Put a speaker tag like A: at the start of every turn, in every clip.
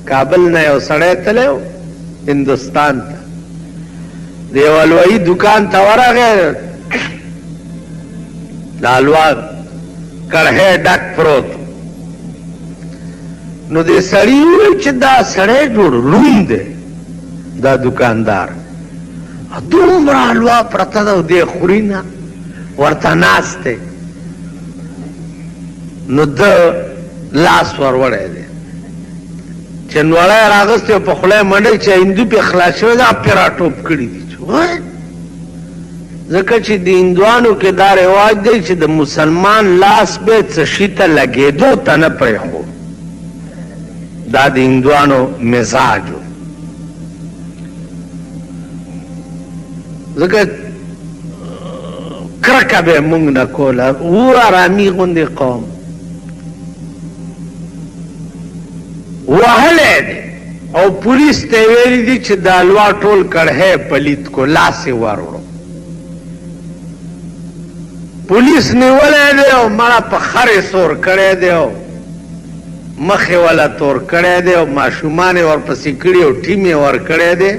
A: کابل نه یو سړی تللی هندوستان ته د یو حلوایي دکان ته ورغی د حلوا کړهی ډک پروت نو دې سړي وویل چې دا سړی جوړ روم دی دا دکاندار دومره حلوا پرته ده او دې خوري نه ورته ناست دی نو ده لاس ور وړی دی چې نوړی راغستی په خوله یې منډی چې هندو پې خلاص شوی ده پې راټوپ کړي دي ځکه چې د هندوانو کې دا رواج دی چې د مسلمان لاس به څه شي ته لګېدو ته نه پرېښود دا د هندوانو مزاج و ځکه کرکه به یې مونږ نه کوله اور ارامي غوندې قوم وهلی دی او پولیس ته یې ویلي دي چې د حلوا ټول کړهی پلید کو لاس یې وروړو پولیس نیولی دی او مړه په خر یې سور کړی دی او مخ یې وله تور کړی دی او ماشومان یې ورپسې کړي او ټیم یې ورکړی دی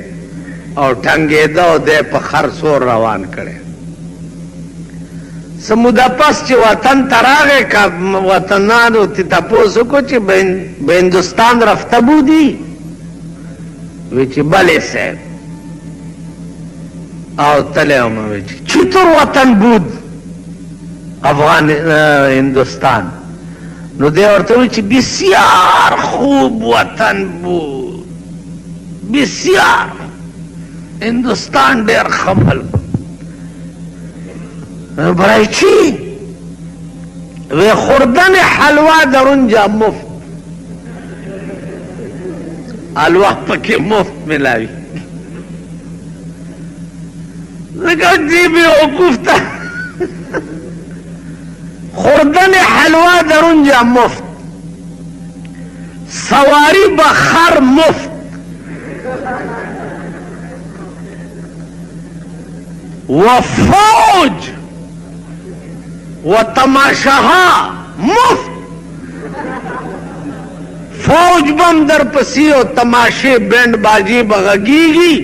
A: او ټنګېده او دی په خر سور روان کړی څه موده پس چې وطن ته راغی که وطنانو ته تپوس وکړو چې به هندوستان رفته بودی وی چې بلې صاحب او تلی هم وی چې چطور وطن بود هندوستان نو دی ورته وی چې بسیار خوب وطن بود بسیار هندوستان ډېر ښه ملک برای چی؟ وی خوردن حلوا در اونجا مفت حلوا پکی مفت ملاوی ذکر جیبی وقوف تا خوردن حلوا در اونجا مفت سواری بخر مفت و فوج و تماشاها مفت فوج بم در پسی و تماشے بینڈ بازی بغگیگی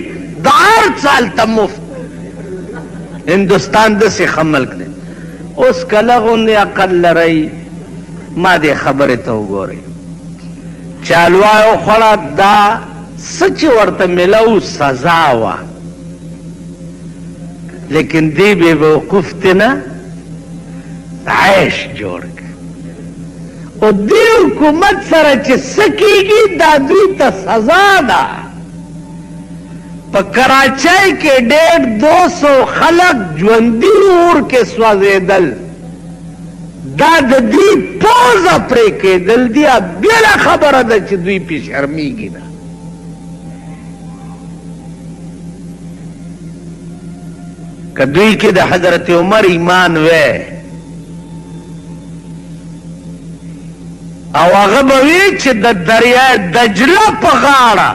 A: دار سال تا مفت ہندوستان دسی خملک دے اس کلغون دے اقل لرائی ما دے خبر تو گو رہی چالوائیو خورا دا سچ ورطا ملو سزاوا لیکن دی بے وقوف تینا عیش جوړ او دی حکومت سره چې سکیږي دا دوی ته سزا ده په کراچۍ کې 150 خلک ژوندي اور کې سوځېدل دا د دوی پوزه پرې کېدل دي بېله خبره ده چې دوی پې شرمېږي نه که دوی کې د حضرت عمر ایمان وی او هغه به وي چې د دریای دجله په غاړه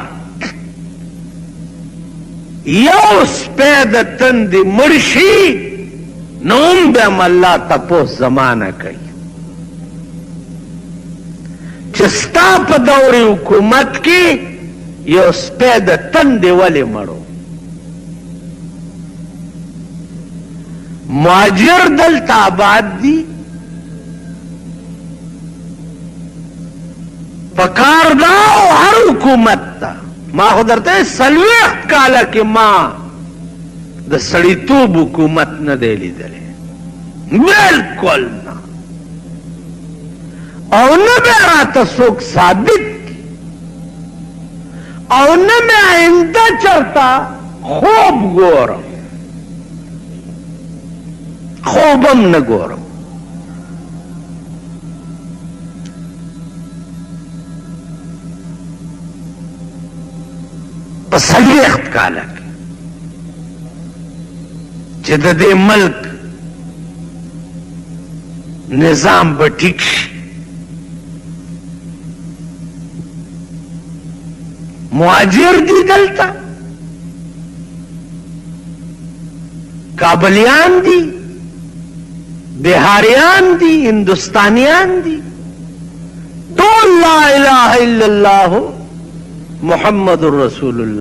A: یو سپی د تندې مړ شي نو هم به هم الله تپوس زمانه کوي چې ستا په دور حکومت کې یو سپی د تندې ولې مړو مهاجر دلته آباد دي پکار دا هر حکومت تا ما خو درته 40 کاله کې ما د سړیتوب حکومت نه دی لیدلی بالکل نه او نه به راته څوک ثابت کړي او نه مې آینده چرته خوب ګورم خوبم نه ګورم په 40 کاله کې چې د دې ملک نظام به ټیک شي مهاجر دي دلته کابلیان دي بہاریان دی ہندوستانیان دی ټول لا الہ الا اللہ محمد رسول الله.